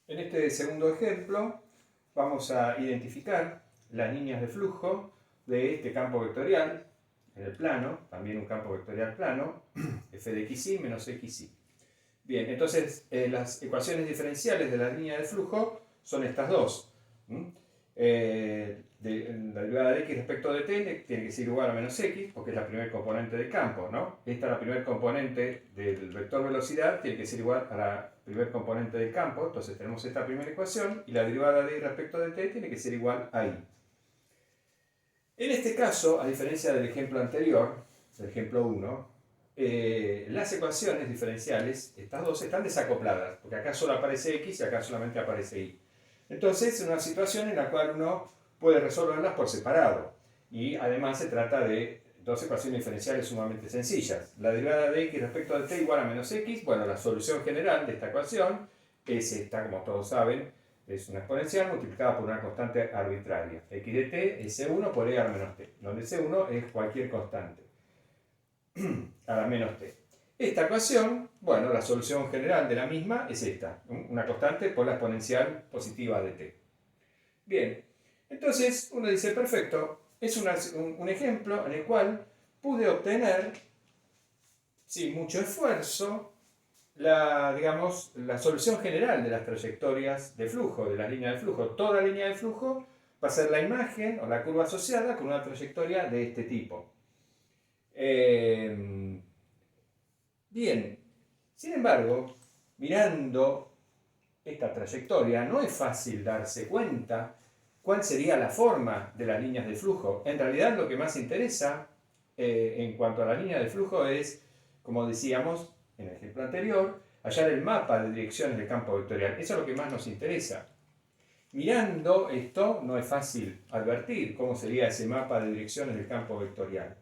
En este segundo ejemplo vamos a identificar las líneas de flujo de este campo vectorial en el plano, también un campo vectorial plano, f de xy menos xy. Bien, entonces las ecuaciones diferenciales de la línea de flujo son estas dos. La derivada de x respecto de t tiene que ser igual a menos x, porque es la primera componente del campo, ¿no? Esta es la primera componente del vector velocidad, tiene que ser igual a la primera componente del campo, entonces tenemos esta primera ecuación, y la derivada de y respecto de t tiene que ser igual a y. En este caso, a diferencia del ejemplo anterior, del ejemplo 1, las ecuaciones diferenciales, estas dos, están desacopladas, porque acá solo aparece x y acá solamente aparece y. Entonces, es una situación en la cual uno puede resolverlas por separado. Y además se trata de dos ecuaciones diferenciales sumamente sencillas. La derivada de x respecto de t igual a menos x. Bueno, la solución general de esta ecuación es esta, como todos saben, es una exponencial multiplicada por una constante arbitraria. X de t es C1 por E a la menos t, donde C1 es cualquier constante a la menos t. Esta ecuación, bueno, la solución general de la misma es esta, una constante por la exponencial positiva de t. Bien, entonces uno dice, perfecto, es un ejemplo en el cual pude obtener, sin mucho esfuerzo, digamos, la solución general de las trayectorias de flujo, de las líneas de flujo. Toda línea de flujo va a ser la imagen o la curva asociada con una trayectoria de este tipo. Bien, sin embargo, mirando esta trayectoria, no es fácil darse cuenta cuál sería la forma de las líneas de flujo. En realidad, lo que más interesa en cuanto a la línea de flujo es, como decíamos en el ejemplo anterior, hallar el mapa de direcciones del campo vectorial. Eso es lo que más nos interesa. Mirando esto, no es fácil advertir cómo sería ese mapa de direcciones del campo vectorial.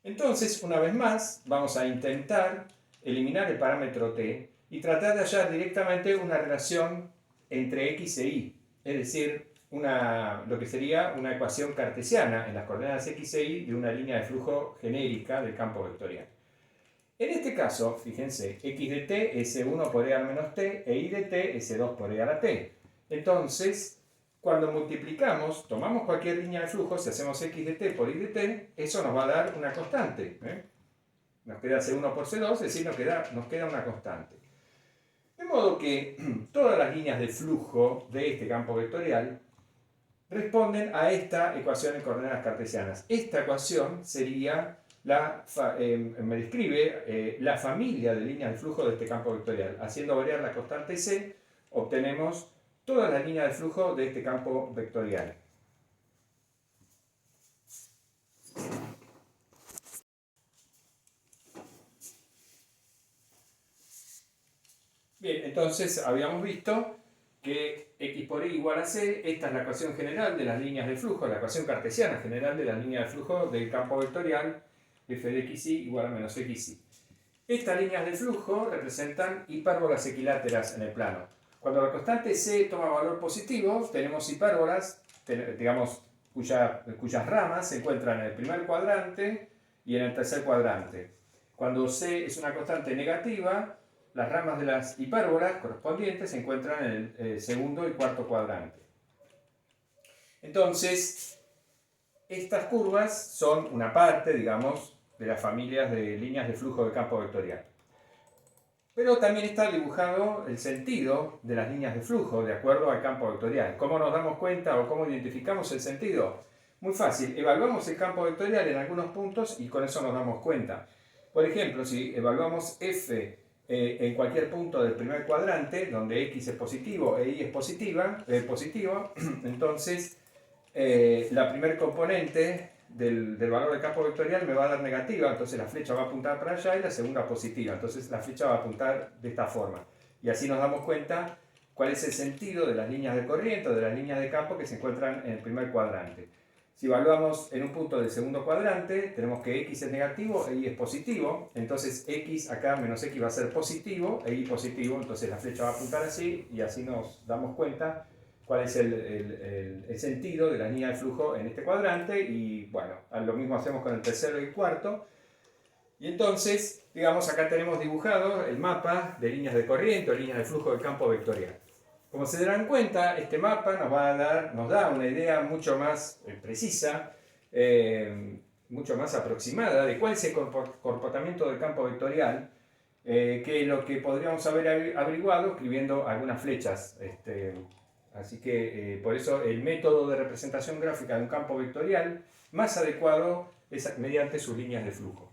Entonces, una vez más, vamos a intentar eliminar el parámetro t y tratar de hallar directamente una relación entre x e y, es decir, lo que sería una ecuación cartesiana en las coordenadas x e y de una línea de flujo genérica del campo vectorial. En este caso, fíjense, x de t es c1 por e a la menos t e y de t es c2 por e a la t. Entonces, cuando multiplicamos, tomamos cualquier línea de flujo, si hacemos x de t por y de t, eso nos va a dar una constante. Nos queda c1 por c2, es decir, nos queda una constante. De modo que todas las líneas de flujo de este campo vectorial responden a esta ecuación en coordenadas cartesianas. Esta ecuación sería me describe la familia de líneas de flujo de este campo vectorial. Haciendo variar la constante c, obtenemos todas las líneas de flujo de este campo vectorial. Bien, entonces habíamos visto que x por y igual a c, esta es la ecuación general de las líneas de flujo, la ecuación cartesiana general de las líneas de flujo del campo vectorial, f de xy igual a menos xy. Estas líneas de flujo representan hipérbolas equiláteras en el plano. Cuando la constante c toma valor positivo, tenemos hipérbolas, digamos, cuyas ramas se encuentran en el primer cuadrante y en el tercer cuadrante. Cuando c es una constante negativa, las ramas de las hipérbolas correspondientes se encuentran en el segundo y cuarto cuadrante. Entonces, estas curvas son una parte, digamos, de las familias de líneas de flujo de campo vectorial. Pero también está dibujado el sentido de las líneas de flujo de acuerdo al campo vectorial. ¿Cómo nos damos cuenta o cómo identificamos el sentido? Muy fácil, evaluamos el campo vectorial en algunos puntos y con eso nos damos cuenta. Por ejemplo, si evaluamos f en cualquier punto del primer cuadrante, donde x es positivo e y es positivo, entonces la primer componente del valor del campo vectorial me va a dar negativa, entonces la flecha va a apuntar para allá y la segunda positiva, entonces la flecha va a apuntar de esta forma. Y así nos damos cuenta cuál es el sentido de las líneas de corriente o de las líneas de campo que se encuentran en el primer cuadrante. Si evaluamos en un punto del segundo cuadrante, tenemos que x es negativo e y es positivo, entonces x acá menos x va a ser positivo e y positivo, entonces la flecha va a apuntar así y así nos damos cuenta cuál es el sentido de la línea de flujo en este cuadrante y bueno, lo mismo hacemos con el tercero y el cuarto. Y entonces, digamos, acá tenemos dibujado el mapa de líneas de corriente o líneas de flujo del campo vectorial. Como se darán cuenta, este mapa nos da una idea mucho más precisa, mucho más aproximada de cuál es el comportamiento del campo vectorial, que lo que podríamos haber averiguado escribiendo algunas flechas. Así que por eso el método de representación gráfica de un campo vectorial más adecuado es mediante sus líneas de flujo.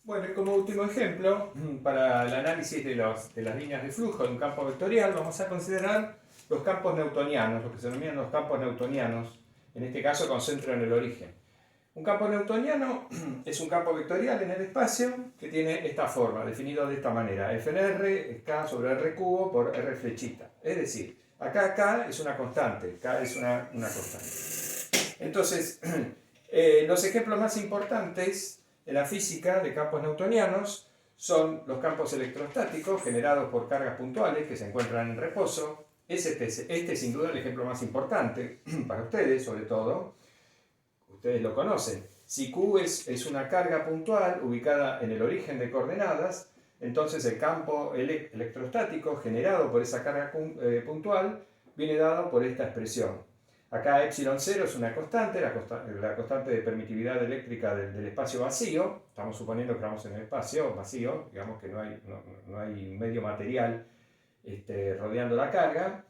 Bueno, y como último ejemplo, para el análisis de las líneas de flujo de un campo vectorial, vamos a considerar los campos newtonianos, lo que se denominan los campos newtonianos, en este caso con centro en el origen. Un campo newtoniano es un campo vectorial en el espacio que tiene esta forma, definido de esta manera: F en R es K sobre R cubo por R flechita. Es decir, acá K es una constante, K es una constante. Entonces, los ejemplos más importantes en la física de campos newtonianos son los campos electrostáticos generados por cargas puntuales que se encuentran en reposo. Este es sin duda el ejemplo más importante para ustedes, sobre todo. Ustedes lo conocen. Si Q es una carga puntual ubicada en el origen de coordenadas, entonces el campo electrostático generado por esa carga puntual viene dado por esta expresión. Acá epsilon 0 es una constante, la constante de permitividad eléctrica del espacio vacío. Estamos suponiendo que estamos en el espacio vacío, digamos que no hay medio material rodeando la carga.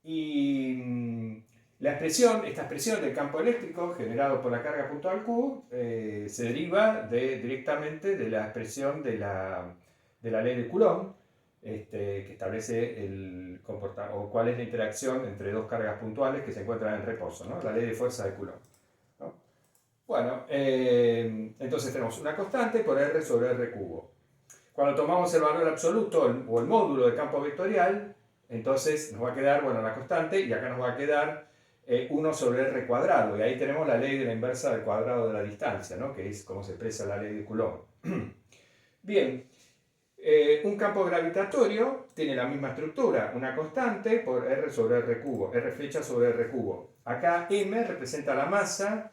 Y esta expresión del campo eléctrico generado por la carga puntual Q se deriva directamente de la expresión de la ley de Coulomb, que establece cuál es la interacción entre dos cargas puntuales que se encuentran en reposo, ¿no? La ley de fuerza de Coulomb, ¿no? Bueno, entonces tenemos una constante por R sobre R cubo. Cuando tomamos el valor absoluto o el módulo del campo vectorial, entonces nos va a quedar, bueno, la constante, y acá nos va a quedar 1 sobre R cuadrado, y ahí tenemos la ley de la inversa del cuadrado de la distancia, ¿no? Que es como se expresa la ley de Coulomb. Bien. Un campo gravitatorio tiene la misma estructura, una constante por R sobre R cubo, R flecha sobre R cubo. Acá M representa la masa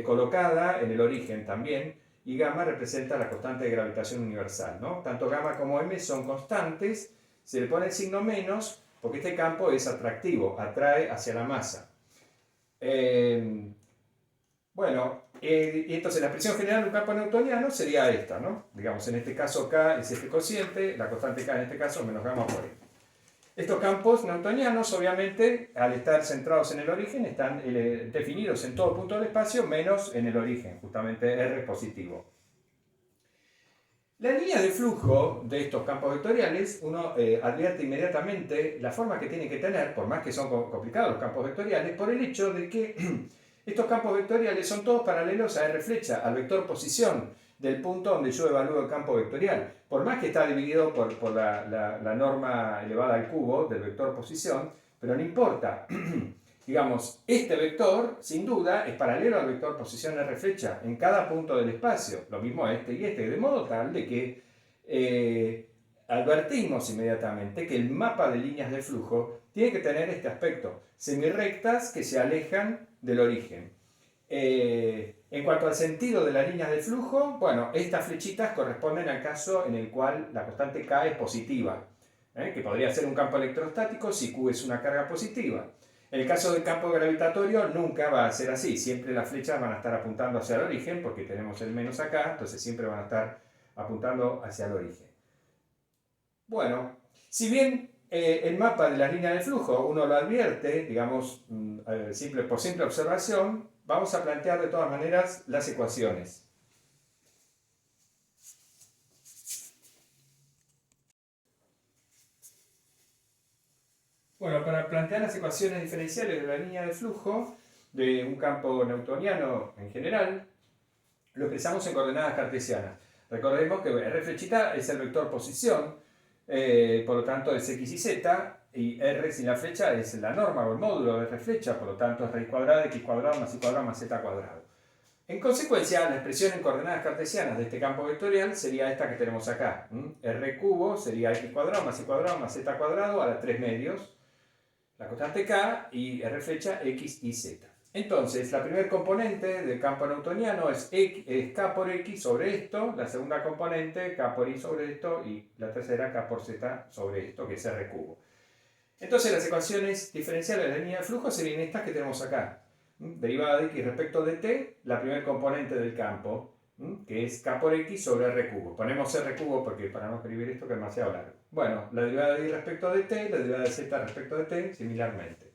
colocada en el origen también, y gamma representa la constante de gravitación universal, ¿no? Tanto gamma como M son constantes, se le pone el signo menos porque este campo es atractivo, atrae hacia la masa. Bueno, y entonces la expresión general de un campo newtoniano sería esta, ¿no? Digamos, en este caso K es este cociente, la constante K en este caso menos gamma por M. Estos campos newtonianos, obviamente, al estar centrados en el origen, están definidos en todo punto del espacio, menos en el origen, justamente R positivo. La línea de flujo de estos campos vectoriales, uno advierte inmediatamente la forma que tienen que tener, por más que son complicados los campos vectoriales, por el hecho de que estos campos vectoriales son todos paralelos a R flecha, al vector posición del punto donde yo evalúo el campo vectorial. Por más que está dividido por la norma elevada al cubo del vector posición, pero no importa. Digamos, este vector, sin duda, es paralelo al vector posición R flecha en cada punto del espacio. Lo mismo este y este, de modo tal de que advertimos inmediatamente que el mapa de líneas de flujo tiene que tener este aspecto: semirrectas que se alejan del origen. En cuanto al sentido de las líneas de flujo, bueno, estas flechitas corresponden al caso en el cual la constante K es positiva, que podría ser un campo electrostático si Q es una carga positiva. En el caso del campo gravitatorio nunca va a ser así, siempre las flechas van a estar apuntando hacia el origen, porque tenemos el menos acá, entonces siempre van a estar apuntando hacia el origen. Bueno, si bien el mapa de las líneas de flujo uno lo advierte, digamos, por simple observación, vamos a plantear de todas maneras las ecuaciones. Bueno, para plantear las ecuaciones diferenciales de la línea de flujo de un campo newtoniano en general, lo expresamos en coordenadas cartesianas. Recordemos que R flechita es el vector posición, por lo tanto es X y Z, y R sin la flecha es la norma o el módulo de R flecha, por lo tanto es raíz cuadrada de X cuadrado más Y cuadrado más Z cuadrado. En consecuencia, la expresión en coordenadas cartesianas de este campo vectorial sería esta que tenemos acá. R cubo sería X cuadrado más Y cuadrado más Z cuadrado a la 3 medios, la constante K y R flecha X y Z. Entonces, la primera componente del campo newtoniano es K por X sobre esto, la segunda componente K por Y sobre esto y la tercera K por Z sobre esto, que es R cubo. Entonces, las ecuaciones diferenciales de la línea de flujo serían estas que tenemos acá. Derivada de X respecto de T, la primera componente del campo, que es K por X sobre R cubo. Ponemos R cubo porque para no escribir esto que es demasiado largo. Bueno, la derivada de Y respecto de T, la derivada de Z respecto de T, similarmente.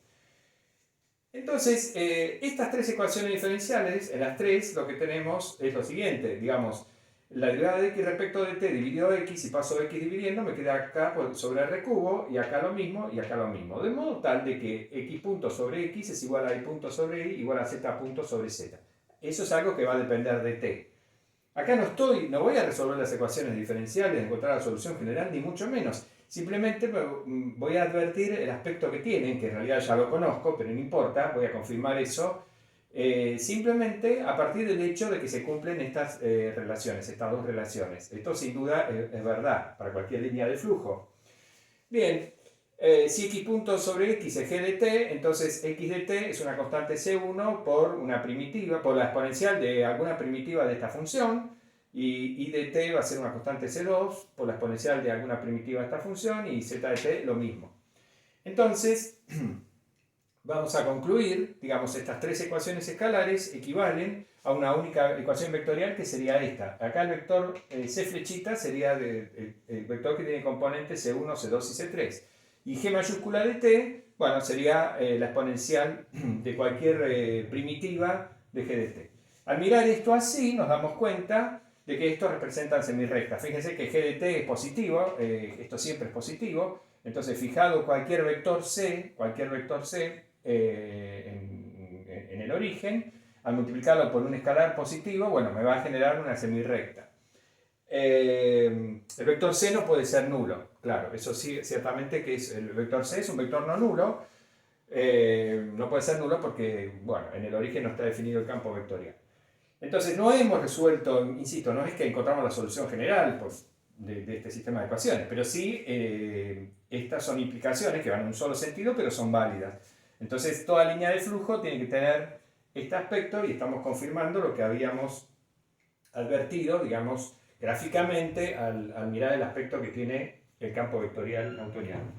Entonces, estas tres ecuaciones diferenciales, en las tres lo que tenemos es lo siguiente, digamos, la derivada de x respecto de t dividido x, y paso x dividiendo, me queda acá sobre r cubo, y acá lo mismo, y acá lo mismo. De modo tal de que x punto sobre x es igual a y punto sobre y igual a z punto sobre z. Eso es algo que va a depender de t. Acá no voy a resolver las ecuaciones diferenciales, encontrar la solución general, ni mucho menos. Simplemente voy a advertir el aspecto que tienen, que en realidad ya lo conozco, pero no importa, voy a confirmar eso, simplemente a partir del hecho de que se cumplen estas relaciones, estas dos relaciones. Esto sin duda es verdad para cualquier línea de flujo. Bien, si x punto sobre x es g de t, entonces x de t es una constante c1 por una primitiva, por la exponencial de alguna primitiva de esta función, y y de t va a ser una constante c2 por la exponencial de alguna primitiva de esta función, y z de t lo mismo. Entonces, vamos a concluir, digamos, estas tres ecuaciones escalares equivalen a una única ecuación vectorial que sería esta. Acá el vector c flechita sería el vector que tiene componentes c1, c2 y c3. Y g mayúscula de t, bueno, sería la exponencial de cualquier primitiva de g de t. Al mirar esto así, nos damos cuenta de que estos representan semirrectas. Fíjense que g de t es positivo, esto siempre es positivo. Entonces, fijado cualquier vector c en el origen, al multiplicarlo por un escalar positivo, bueno, me va a generar una semirrecta. El vector c no puede ser nulo, claro, eso sí, ciertamente que el vector c es un vector no nulo, no puede ser nulo porque, bueno, en el origen no está definido el campo vectorial. Entonces, no hemos resuelto, insisto, no es que encontramos la solución general pues, de este sistema de ecuaciones, pero sí estas son implicaciones que van en un solo sentido, pero son válidas. Entonces, toda línea de flujo tiene que tener este aspecto y estamos confirmando lo que habíamos advertido, digamos, gráficamente al mirar el aspecto que tiene el campo vectorial newtoniano.